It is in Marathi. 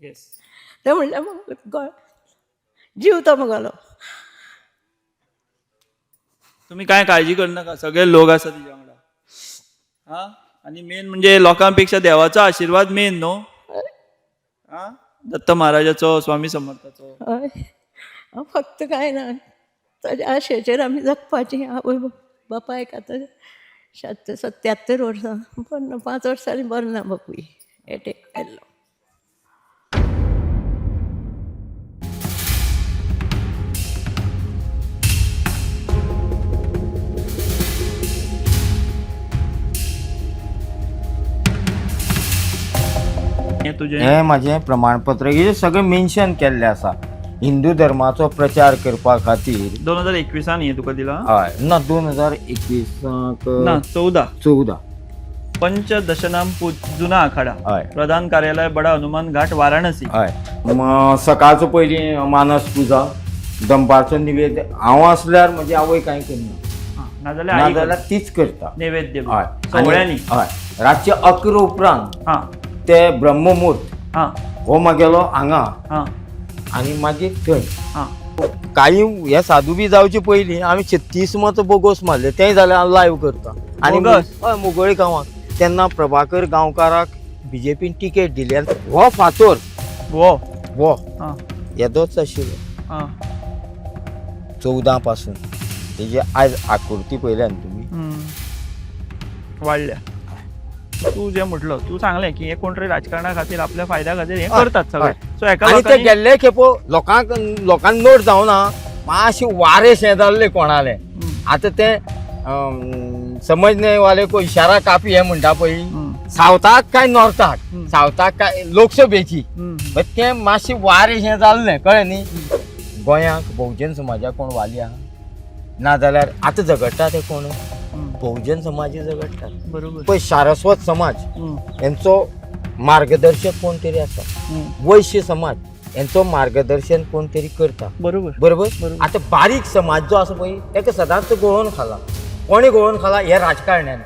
येस. ते म्हणल्यार मग जीव तो मुगलो. तुम्ही काय काळजी करू नका, सगळे लोक आसा तुज्या वांगडा. हा, आणि मेन म्हणजे लोकांपेक्षा देवाचो आशीर्वाद मेन न्हू. हा, दत्त महाराजाचो, स्वामी समर्थाचो. हय, फक्त काय ना ताज्या आशेचेर आमी जगपाचीं. आवय बापायक आतां 77 वर्सां, पण 5 वर्सांनी बरो ना बापूय, एटेक आयल्लो. तुझे हे माझे प्रमाणपत्र हे सगळं मेन्शन केल्लें आसा. हिंदू धर्माचो प्रचार करपा खातीर 2021 हे तुका दिला. हय ना 2021 ना 14 14 पंचदशनाम जुना आखाडा, हय प्रधान कार्यालय बडा हनुमान घाट वाराणसी. हय. सकाळचो पयलीं मानस पुजा, दनपारचो निवेद. हांव आसल्यार म्हजी आवय कांय करना, नाजाल्यार तीच करता नैवेद्य. हय. सगळ्यांनी हय. रातचे 11 उपरांत हा ते ब्रह्ममुहूर्त हा हो मागेलो हांगा हा आनी मागीर थंय. हा. काही हे साधू बी जावचे पयलीं आमी 36 मत बोगोस मारले, तें जाल्यार हांव लायव्ह करता. आनी बोगस? हय, मुगळे गांवांत तेन्ना प्रभाकर गांवकाराक बीजेपीन तिकेट दिली आनी हो फातोर वो हो हा येदोच आशिल्लो हा 14 पासून. तेजी आयज आकृती पळयल्या न्ही तुमी. वाढल्या. तू जे म्हटलं तू सांगले की हे कोण तरी राजकारणा खातीर आपल्या फायद्या खातीर हे करतात सगळे. सो एका आनी ते लोकांनी गेल्ले खेपो लोकांक नोट जावना, मातशे वारे शें जाल्ले कोणाले. आतां ते समजने वाले को इशारा कापी हे म्हणटा पळय, सावथाक काय नॉर्थाक, सावथाक काय लोकसभेची, ते मातशे वारे शें जाल्लें कळ्ळें न्ही. गोंयांक बहुजन समाजाक कोण वाली आहा, नाजाल्यार आतां झगडटा ते कोण बहुजन समाज झगडटात. बरोबर. पळय सारस्वत समाज हेंचो मार्गदर्शक कोण तरी आसा, वैश्य समाज हेंचो मार्गदर्शन कोण तरी करता. बरोबर बरोबर. आतां बारीक समाज जो आसा पळय तेका सदांच गळोवन खाला. कोणी गळोवन खाला हे राजकारण्यान.